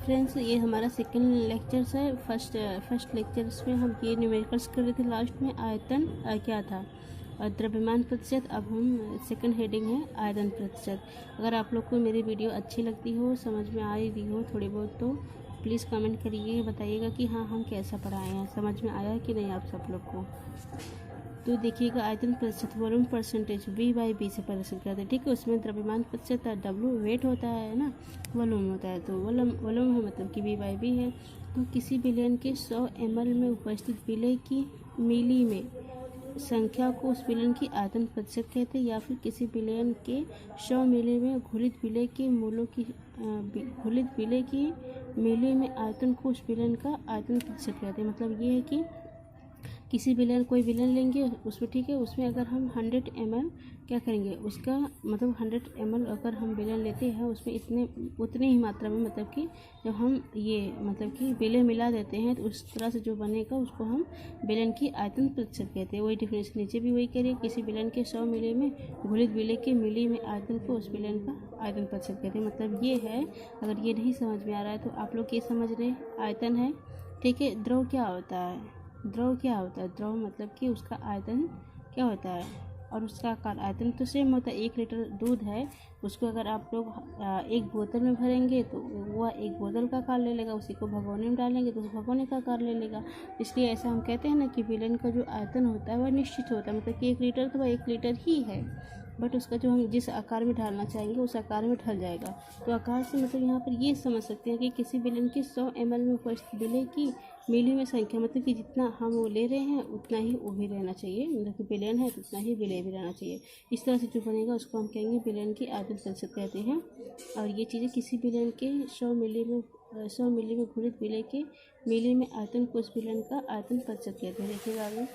Friends, ये हमारा second lectures है। फर्स्ट लेक्चर्स में हम ये न्यूमेरिकल्स कर रहे थे। लास्ट में आयतन क्या था और द्रव्यमान प्रतिशत। अब हम सेकंड हेडिंग है आयतन प्रतिशत। अगर आप लोग को मेरी वीडियो अच्छी लगती हो, समझ में आ रही हो थोड़ी बहुत, तो प्लीज़ कमेंट करिए, बताइएगा कि हाँ हम कैसा पढ़ाए हैं, समझ में आया कि नहीं आप सब लोग को। तो देखिएगा, आयतन प्रतिशत वॉल्यूम परसेंटेज V/B से प्रदर्शित करते हैं, ठीक है। उसमें द्रव्यमान प्रतिशत W वेट होता है ना, वॉल्यूम होता है, तो वॉल्यूम है मतलब कि V/B है। तो किसी विलयन के 100 ml में उपस्थित विलय की मिली में संख्या को उस विलयन की आयतन प्रतिशत कहते हैं, या फिर किसी विलयन के 100 मिली में घुलित विलय की मिली में आयतन को उस विलयन का आयतन प्रतिशत कहते हैं। मतलब ये है कि किसी विलयन, कोई विलयन लेंगे उसमें, ठीक है, उसमें अगर हम 100 ml क्या करेंगे, उसका मतलब 100 ml अगर हम विलयन लेते हैं उसमें उतनी ही मात्रा में, मतलब कि जब हम ये मतलब कि विलय मिला देते हैं तो उस तरह से जो बनेगा उसको हम विलयन की आयतन प्रतिशत कहते हैं। वही डिफिनेशन नीचे भी वही करिए, किसी विलयन के 100 मिली में घुलित विलय के मिली में आयतन को उस विलयन का आयतन प्रतिशत कहते हैं। मतलब ये है, अगर ये नहीं समझ में आ रहा है तो आप लोग ये समझ रहे, आयतन है, ठीक है। द्रव क्या होता है, द्रव मतलब कि उसका आयतन क्या होता है और उसका आकार। आयतन तो सेम होता है। 1 लीटर दूध है, उसको अगर आप लोग एक बोतल में भरेंगे तो वह एक बोतल का आकार ले लेगा, उसी को भगोने में डालेंगे तो उस भगोने का आकार ले लेगा। इसलिए ऐसा हम कहते हैं ना कि विलयन का जो आयतन होता है वह निश्चित होता है, मतलब कि 1 लीटर तो वह 1 लीटर ही है, बट उसका जो हम जिस आकार में ढालना चाहेंगे उस आकार में ढल जाएगा। तो आकार से मतलब यहाँ पर ये समझ सकते हैं कि किसी विलयन के 100 ml में उपस्थित विलय की मिली में संख्या, मतलब कि जितना हम वो ले रहे हैं उतना ही वो भी रहना चाहिए, मतलब कि विलयन है तो उतना ही विलय भी रहना चाहिए। इस तरह से जो बनेगा उसको हम कहेंगे विलयन की आयतन प्रतिशत कहते हैं। और ये चीज़ें किसी विलयन के 100 मिली में घुलित विलय के मिली में आयतन को उस विलयन का आयतन प्रतिशत कहते हैं। देखिएगा आगे,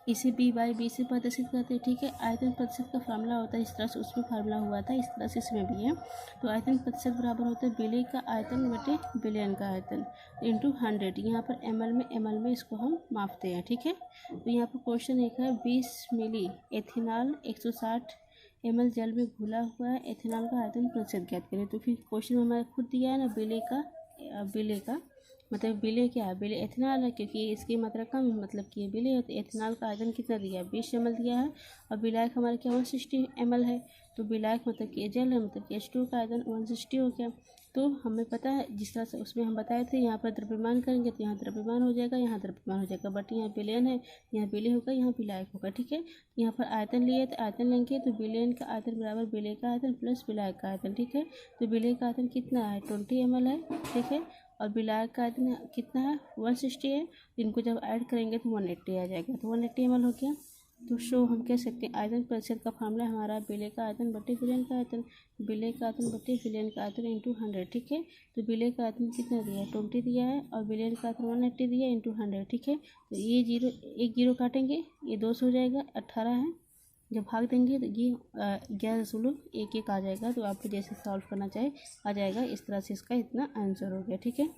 इसे B/B से प्रदर्शित करते हैं, ठीक है। आयतन प्रतिशत का फार्मूला होता है इस तरह से, उसमें फार्मूला हुआ था इस तरह से, इसमें भी है। तो आयतन प्रतिशत बराबर होता है विलय का आयतन बटे विलयन का आयतन इंटू 100। यहाँ पर ml में इसको हम मापते हैं, ठीक है। तो यहाँ पर क्वेश्चन एक है, 20 मिली एथेनॉल 160 ml जल में घुला हुआ है, एथेनॉल का आयतन प्रतिशत ज्ञात करें। तो फिर क्वेश्चन में हमारा खुद दिया है ना, विलय का मतलब विलय क्या है, विलय एथेनॉल है, क्योंकि इसकी मात्रा कम है, मतलब कि विलय है। तो एथेनॉल का आयतन कितना दिया है, 20 ml दिया है, और विलायक हमारा क्या 160 ml है। तो विलायक मतलब कि जल है, मतलब कि H2 का आयतन 160 हो गया। तो हमें पता है जिस तरह से उसमें हम बताए थे, यहाँ पर द्रव्यमान करेंगे तो यहाँ द्रव्यमान हो जाएगा, यहाँ द्रव्यमान हो जाएगा, बट यहाँ विलयन है, यहाँ विलय होगा, यहाँ विलायक होगा, ठीक है। यहाँ पर आयतन लिए तो आयतन लेंगे, तो विलयन का आयतन बराबर विलय का आयतन प्लस विलायक का आयतन, ठीक है। तो विलय का आयतन कितना है, 20 ml है, ठीक है, और विलायक का आयतन कितना है, 160 है। इनको जब ऐड करेंगे तो 180 आ जाएगा, तो 180 ml हो गया। तो शो हम कह सकते हैं आयतन प्रतिशत का फार्मूला हमारा विलय का आयतन बटे विलयन का आयतन, विलय का आयतन बटे विलयन का आयतन इंटू 100, ठीक है। तो विलय का आयतन कितना दिया है, 20 दिया है, और विलयन का आयतन 180 दिया है इंटू 100, ठीक है। तो ये एक जीरो काटेंगे, ये 200 हो जाएगा, 18 है। जब भाग देंगे तो ये 11.11 आ जाएगा। तो आपको जैसे सॉल्व करना चाहे आ जाएगा। इस तरह से इसका इतना आंसर हो गया, ठीक है।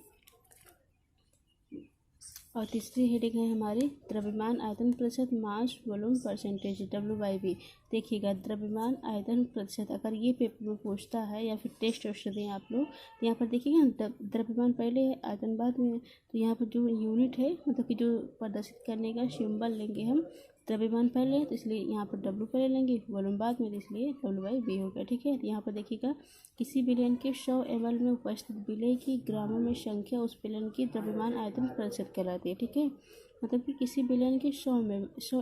और तीसरी हेडिंग है हमारी द्रव्यमान आयतन प्रतिशत मास वॉल्यूम परसेंटेज W/B। देखिएगा, द्रव्यमान आयतन प्रतिशत अगर ये पेपर में पूछता है या फिर टेस्ट दें आप लोग, तो यहाँ पर देखिएगा द्रव्यमान पहले है, आयतन बाद में है। तो यहाँ पर जो यूनिट है, मतलब कि जो प्रदर्शित करने का सिंबल लेंगे हम, द्रव्यमान पहले है तो इसलिए यहाँ पर W पहले लेंगे, वॉल्यूम बाद में, तो इसलिए W/B हो गया, ठीक है। तो यहाँ पर देखिएगा, किसी विलयन के 100 ml में उपस्थित विलय की ग्रामों में संख्या उस विलयन की द्रव्यमान आयतन प्रतिशत कहलाती है, ठीक है। मतलब कि किसी विलयन के 100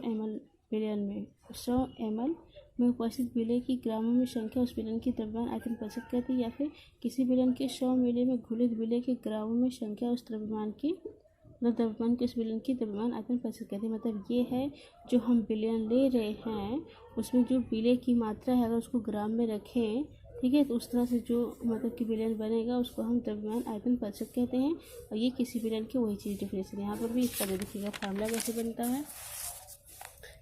ml विलयन में 100 ml में उपस्थित विलय की ग्रामों में संख्या उस विलयन की द्रव्यमान आयतन प्रतिशत कहती है, या फिर किसी विलयन के 100 मिली में घुलित विलय के ग्रामों में संख्या उस द्रव्यमान की द्रव्यमान के उस विलयन की द्रव्यमान आयतन प्रतिशत कहते हैं। मतलब ये है, जो हम विलयन ले रहे हैं उसमें जो विलय की मात्रा है अगर उसको ग्राम में रखें, ठीक है, तो उस तरह से जो मतलब कि विलयन बनेगा उसको हम द्रव्यमान आयतन प्रतिशत कहते हैं। और ये किसी विलयन की वही चीज़ डिफरेंस है। यहाँ पर भी इसका देखिएगा फार्मूला कैसे बनता है,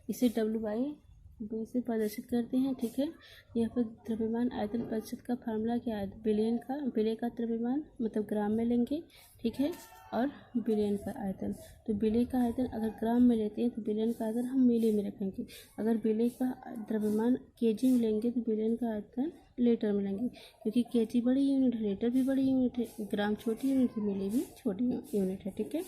इसे W/B से प्रदर्शित करते हैं, ठीक है। यहाँ पर द्रव्यमान आयतन प्रतिशत का फार्मूला क्या है, विलय का द्रव्यमान मतलब ग्राम में लेंगे, ठीक है। और बिलियन का आयतन। तो विलेय का आयतन अगर ग्राम में लेते हैं तो बिलियन का आयतन हम मिली में रखेंगे। अगर विलेय का द्रव्यमान केजी में लेंगे तो बिलियन का आयतन लीटर में लेंगे, क्योंकि केजी बड़ी यूनिट है, लीटर भी बड़ी यूनिट है, ग्राम छोटी यूनिट है, मिली भी छोटी यूनिट है। ठीक है,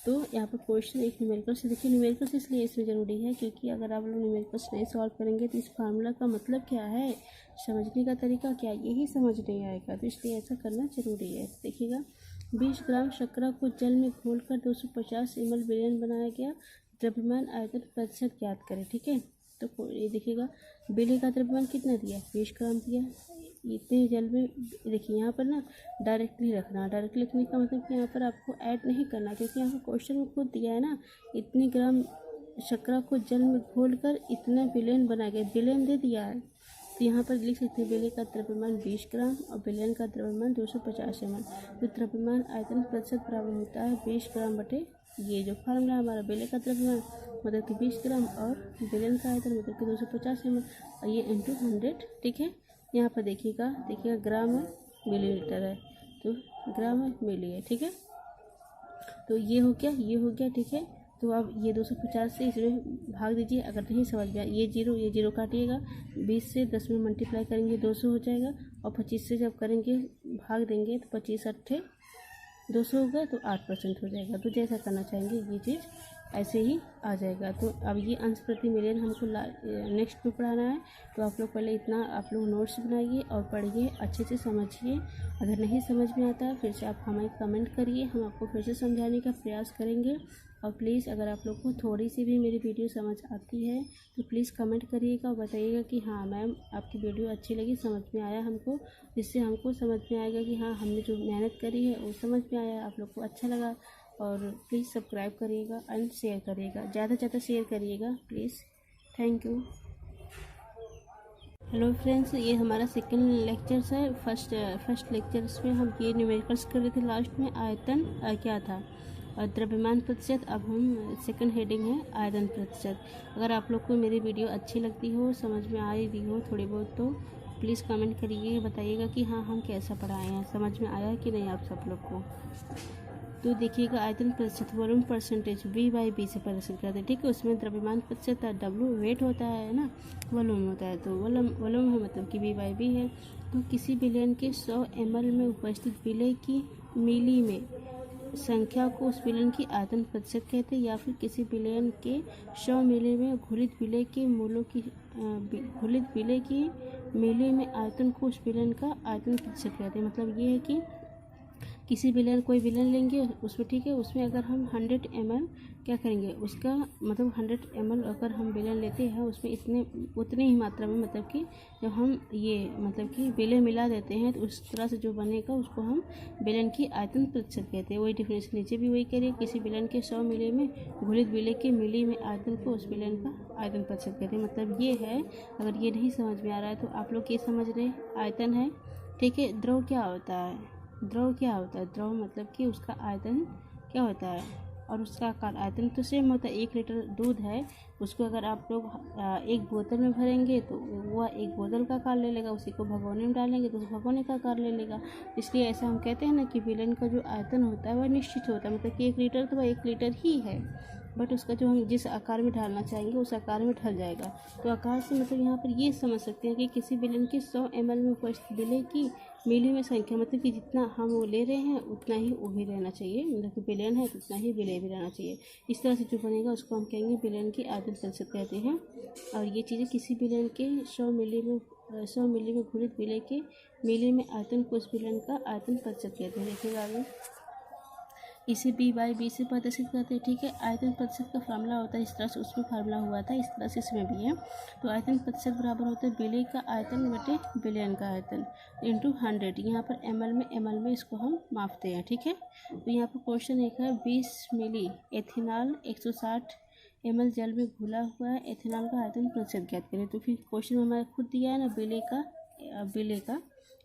तो यहाँ पर क्वेश्चन एक न्यूमेरिकल से देखिए। न्यूमेरिकल्स इसलिए इसमें ज़रूरी है क्योंकि अगर आप लोग न्यूमेरिकल्स नहीं सॉल्व करेंगे तो इस फार्मूला का मतलब क्या है, समझने का तरीका क्या, यही समझ नहीं आएगा, तो इसलिए ऐसा करना जरूरी है। देखिएगा, 20 ग्राम शर्करा को जल में घोलकर 250 ml विलयन बनाया गया, द्रव्यमान आयतन प्रतिशत ज्ञात करें। ठीक है, तो ये देखिएगा, विलेय का द्रव्यमान कितना दिया, 20 ग्राम दिया। इतने जल में देखिए, यहाँ पर ना डायरेक्टली रखना, डायरेक्टली लिखने का मतलब कि यहाँ पर आपको ऐड नहीं करना, क्योंकि यहाँ पर क्वेश्चन में खुद दिया है ना, इतनी ग्राम शर्करा को जल में घोलकर इतना विलयन बना गया, विलयन दे दिया है। तो यहाँ पर लिख सकते हैं विलेय का द्रव्यमान 20 ग्राम और विलयन का द्रव्यमान 250 ml। तो द्रव्यमान आयतन प्रतिशत बराबर होता है 20 ग्राम बटे ये जो फार्मूला हमारा, विलेय का द्रव्यमान मतलब कि 20 ग्राम और विलयन का आयतन मतलब कि 250 ml, और ये इंटू 100। ठीक है, यहाँ पर देखिएगा ग्राम है, मिलीलीटर है, तो ग्राम है, मिली है। ठीक है, तो ये हो गया। ठीक है, तो अब ये 250 से इसमें भाग दीजिए, अगर नहीं समझ में आया ये जीरो काटिएगा, 20 से 10 में मल्टीप्लाई करेंगे 200 हो जाएगा, और 25 से जब करेंगे भाग देंगे तो 25 अट्ठे 200 होगा, तो 8% हो जाएगा। तो जैसा करना चाहेंगे ये चीज़ ऐसे ही आ जाएगा। तो अब ये अंश प्रति मिलियन हमको नेक्स्ट में पढ़ाना है, तो आप लोग पहले इतना आप लोग नोट्स बनाइए और पढ़िए, अच्छे से समझिए। अगर नहीं समझ में आता है फिर से आप हमें कमेंट करिए, हम आपको फिर से समझाने का प्रयास करेंगे। और प्लीज़ अगर आप लोग को थोड़ी सी भी मेरी वीडियो समझ आती है तो प्लीज़ कमेंट करिएगा और बताइएगा कि हाँ मैम आपकी वीडियो अच्छी लगी, समझ में आया हमको, जिससे हमको समझ में आएगा कि हाँ हमने जो मेहनत करी है वो समझ में आया, आप लोग को अच्छा लगा। और प्लीज़ सब्सक्राइब करिएगा एंड शेयर करिएगा, ज़्यादा से ज़्यादा शेयर करिएगा please. Thank you. Hello friends, ये हमारा सेकंड लेक्चर्स है। फर्स्ट लेक्चर्स में हम ये न्यूमेरिकल्स कर रहे थे, लास्ट में आयतन क्या था और द्रव्यमान प्रतिशत। अब हम सेकंड हेडिंग है आयतन प्रतिशत। अगर आप लोग को मेरी वीडियो अच्छी लगती हो, समझ में आ रही हो थोड़ी बहुत, तो प्लीज़ कमेंट करिए, बताइएगा कि हाँ हम कैसा पढ़ाए हैं, समझ में आया कि नहीं आप सब लोग को। तो देखिएगा, आयतन प्रतिशत वॉल्यूम परसेंटेज V/B से प्रदर्शित करते हैं। ठीक है, उसमें द्रव्यमान प्रतिशत W वेट होता है ना, वॉल्यूम होता है, तो वॉल्यूम है मतलब कि V/B है। तो किसी विलयन के 100 ml में उपस्थित विलेय की मिली में संख्या को उस विलयन की आयतन प्रतिशत कहते हैं, या फिर किसी विलयन के 100 मिली में घुलित विलेय की मिली में आयतन को उस विलयन का आयतन प्रतिशत कहते हैं। मतलब ये है कि किसी कोई विलयन लेंगे उसमें, ठीक है, उसमें अगर हम 100 ml क्या करेंगे, उसका मतलब 100 ml अगर हम विलयन लेते हैं उसमें उतनी ही मात्रा में, मतलब कि जब हम ये मतलब कि विलय मिला देते हैं तो उस तरह से जो बनेगा उसको हम विलयन की आयतन प्रतिशत कहते हैं। वही डिफरेंस नीचे भी वही करिए, किसी विलयन के 100 मिली में घुलित विलेय के मिली में आयतन को उस विलयन का आयतन प्रतिशत कहते हैं। मतलब ये है, अगर ये नहीं समझ में आ रहा है तो आप लोग ये समझ रहे आयतन है। ठीक है, द्रव क्या होता है, द्रव मतलब कि उसका आयतन क्या होता है और उसका आकार, आयतन तो सेम होता है। 1 लीटर दूध है, उसको अगर आप लोग एक बोतल में भरेंगे तो वह एक बोतल का आकार ले लेगा, उसी को भगोने में डालेंगे तो उस भगोने का आकार ले लेगा। इसलिए ऐसा हम कहते हैं ना कि विलयन का जो आयतन होता है वह निश्चित होता है, मतलब कि 1 लीटर तो वह 1 लीटर ही है, बट उसका जो हम जिस आकार में ढालना चाहेंगे उस आकार में ढल जाएगा। तो आकार से मतलब यहाँ पर ये समझ सकते हैं कि किसी विलयन के 100 ml में उपस्थित विलेय की मिली में संख्या, मतलब कि जितना हम वो ले रहे हैं उतना ही वो भी रहना चाहिए, मतलब कि विलयन है तो उतना ही विलेय भी रहना चाहिए। इस तरह से जो बनेगा उसको हम कहेंगे विलयन की आयतन प्रतिशत कहते हैं। और ये चीज़ें किसी विलयन के 100 मिली में घुलित विलेय के मिली में आयतन को उस विलयन का आयतन प्रतिशत कहते हैं। देखिएगा आगे, इसे B/B से प्रदर्शित करते हैं। ठीक है, आयतन प्रतिशत का फार्मूला होता है इस तरह से, उसमें फार्मूला हुआ था इस तरह से इसमें भी है। तो आयतन प्रतिशत बराबर होता है विलेय का आयतन बटे विलयन का आयतन इंटू 100। यहाँ पर ml में इसको हम मापते हैं। ठीक है, तो यहाँ पर क्वेश्चन एक है, 20 मिली एथेनॉल 160 ml जल में घुला हुआ है, एथेनॉल का आयतन प्रतिशत ज्ञात करें। तो फिर क्वेश्चन में हमारा खुद दिया है ना, विलेय का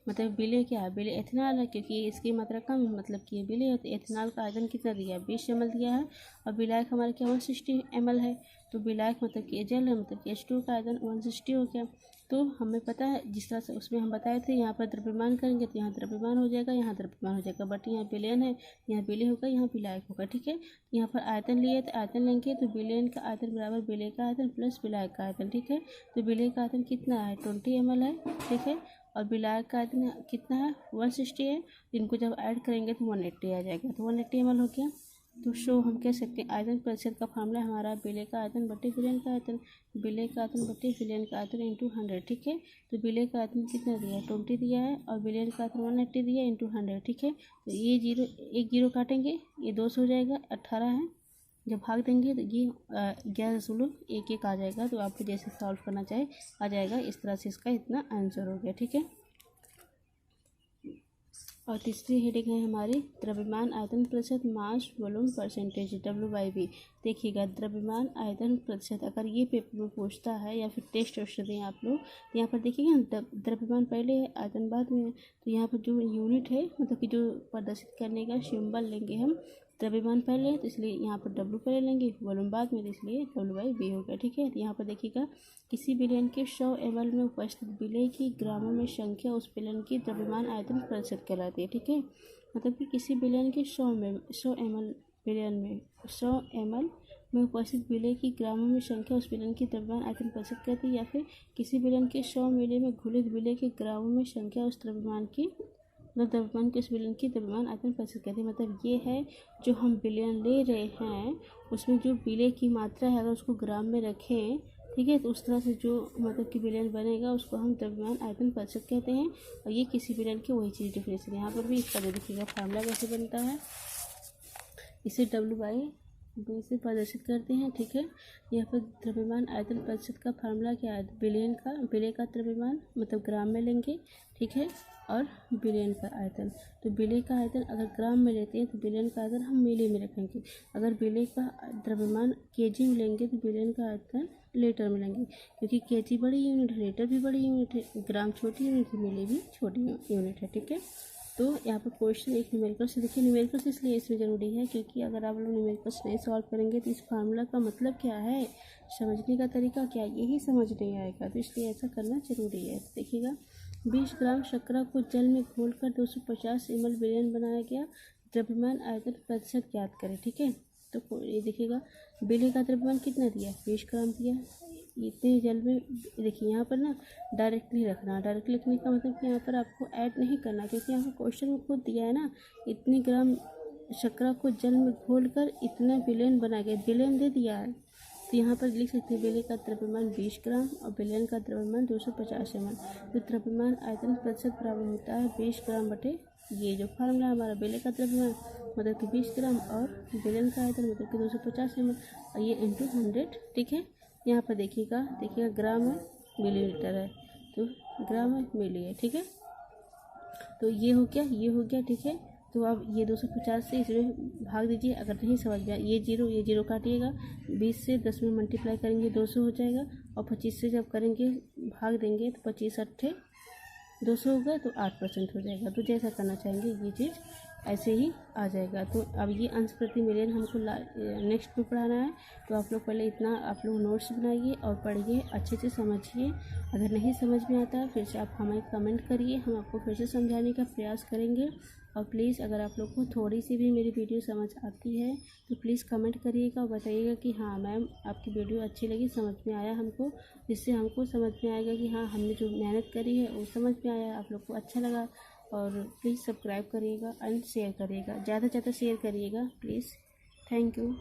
मतलब विलेय क्या है, विलेय एथेनॉल है, क्योंकि इसकी मात्रा कम है, मतलब कि ये विलेय है। तो एथेनॉल का आयतन कितना दिया है, 20 ml दिया है, और विलायक हमारा क्या 160 ml है। तो विलायक मतलब कि जल है, मतलब कि H2 का आयतन 160 हो गया। तो हमें पता है जिस तरह से उसमें हम बताए थे, यहाँ पर द्रव्यमान करेंगे तो यहाँ द्रव्यमान हो जाएगा, यहाँ द्रव्यमान हो जाएगा, बट यहाँ विलयन है, यहाँ विलय होगा, यहाँ विलायक होगा। ठीक है, यहाँ पर आयतन लिए तो आयतन लेंगे तो विलयन का आयतन बराबर विलय का आयतन प्लस विलायक का आयतन। ठीक है, तो विलय का आयतन कितना है 20 ml है। ठीक है, और विलायक का आयतन कितना है 160 है। इनको जब ऐड करेंगे तो 180 आ जाएगा, तो 180 ml हो गया। तो शो हम कह सकते हैं आयतन प्रतिशत का फार्मूला हमारा विलय का आयतन बटे विलयन का आयतन, विलय का आयतन बटे विलयन का आयतन इंटू 100। ठीक है, तो विलय का आयतन कितना दिया है 20 दिया है, और विलयन का आयतन 180 दिया है इंटू 100। ठीक है, तो ये जीरो एक जीरो काटेंगे, ये 200 हो जाएगा, 18 है। जब भाग देंगे तो ये 11.11 आ जाएगा। तो आपको जैसे सॉल्व करना चाहे आ जाएगा। इस तरह से इसका इतना आंसर हो गया। ठीक है, और तीसरी हेडिंग है हमारी द्रव्यमान आयतन प्रतिशत मास वॉल्यूम परसेंटेज WYV। देखिएगा द्रव्यमान आयतन प्रतिशत, अगर ये पेपर में पूछता है या फिर टेस्ट वेस्ट दें आप लोग, तो यहाँ पर देखिएगा द्रव्यमान पहले है आयतन बाद में है। तो यहाँ पर जो यूनिट है मतलब कि जो प्रदर्शित करने का सिंबल लेंगे हम, द्रव्यमान पहले है तो इसलिए यहाँ पर W पहले लेंगे, वॉल्यूम बाद में, तो इसलिए WYV हो गया। ठीक है, तो यहाँ पर देखिएगा किसी विलयन के 100 ml में उपस्थित विलय की ग्रामों में संख्या उस विलयन की द्रव्यमान आयतन प्रतिशत कहलाती है। ठीक है, मतलब कि किसी विलयन के 100 ml विलयन में 100 ml में उपस्थित विलय की ग्रामों में संख्या उस विलयन की द्रव्यमान आयतन प्रतिशत कहती है। या फिर किसी विलयन के 100 मिली में घुलित विलय के ग्रामों में संख्या उस द्रव्यमान की द्रव्यमान के उस विलयन की द्रव्यमान आयतन प्रतिशत कहते हैं। मतलब ये है जो हम विलयन ले रहे हैं उसमें जो विलय की मात्रा है अगर उसको ग्राम में रखें, ठीक है, तो उस तरह से जो मतलब कि विलयन बनेगा उसको हम द्रव्यमान आयतन प्रतिशत कहते हैं। और ये किसी विलयन की वही चीज़ डिफरेंस है। यहाँ पर भी इसका देखिएगा फार्मूला कैसे बनता है, इसे WYV से प्रदर्शित करते हैं। ठीक है, यहाँ पर द्रव्यमान आयतन प्रतिशत का फार्मूला क्या है, विलय का द्रव्यमान मतलब ग्राम में लेंगे। ठीक है, और विलयन का आयतन, तो विलय का आयतन अगर ग्राम में लेते हैं तो विलयन का आयतन हम मिली में रखेंगे। अगर विलय का द्रव्यमान केजी में लेंगे तो विलयन का आयतन लीटर में लेंगे, क्योंकि केजी बड़ी यूनिट है, लीटर भी बड़ी यूनिट है, ग्राम छोटी यूनिट है, मिली भी छोटी यूनिट है। ठीक है, तो यहाँ पर क्वेश्चन एक न्यूमेरिकल से देखिए, न्यूमेरिकल से इसलिए इसमें ज़रूरी है क्योंकि अगर आप लोग न्यूमेरिकल से नहीं सॉल्व करेंगे तो इस फार्मूला का मतलब क्या है, समझने का तरीका क्या है, यही समझ नहीं आएगा। तो इसलिए ऐसा करना जरूरी है। तो देखिएगा 20 ग्राम शर्करा को जल में घोलकर 250 ml विलयन बनाया गया, द्रव्यमान आयतन प्रतिशत ज्ञात करें। ठीक है, तो ये देखिएगा विलय का द्रव्यमान कितना दिया 20 ग्राम दिया, इतने जल में। देखिए यहाँ पर ना डायरेक्टली रखना, डायरेक्टली लिखने का मतलब कि यहाँ पर आपको ऐड नहीं करना, क्योंकि यहाँ पर क्वेश्चन में खुद दिया है ना, इतने ग्राम शर्करा को जल में घोलकर इतना विलयन बना गया, विलयन दे दिया है। तो यहाँ पर लिख सकते हैं विलय का द्रव्यमान 20 ग्राम और विलयन का द्रव्यमान 250 ml। तो द्रव्यमान आयतन प्रतिशत बराबर होता है 20 ग्राम बटे ये जो फार्मूला हमारा विलय का द्रव्यमान मतलब कि 20 ग्राम और विलयन का आयतन मतलब कि 250 ml और ये इंटू 100। ठीक है, यहाँ पर देखिएगा ग्राम है मिलीलीटर है, तो ग्राम है मिली है। ठीक है, तो ये हो गया। ठीक है, तो अब ये 250 से इसमें भाग दीजिए। अगर नहीं समझ में आया ये जीरो काटिएगा, 20 से 10 में मल्टीप्लाई करेंगे 200 हो जाएगा, और 25 से जब करेंगे भाग देंगे तो 25 अट्ठे 200 होगा, तो 8% हो जाएगा। तो जैसा करना चाहेंगे ये चीज़ ऐसे ही आ जाएगा। तो अब ये अंश प्रति मिलियन हमको नेक्स्ट में पढ़ाना है। तो आप लोग पहले इतना आप लोग नोट्स बनाइए और पढ़िए, अच्छे से समझिए। अगर नहीं समझ में आता फिर से आप हमें कमेंट करिए, हम आपको फिर से समझाने का प्रयास करेंगे। और प्लीज़ अगर आप लोग को थोड़ी सी भी मेरी वीडियो समझ आती है तो प्लीज़ कमेंट करिएगा और बताइएगा कि हाँ मैम आपकी वीडियो अच्छी लगी, समझ में आया हमको, जिससे हमको समझ में आएगा कि हाँ हमने जो मेहनत करी है वो समझ में आया, आप लोग को अच्छा लगा। और प्लीज़ सब्सक्राइब करिएगा एंड शेयर करिएगा, ज़्यादा से ज़्यादा शेयर करिएगा प्लीज़। Thank you.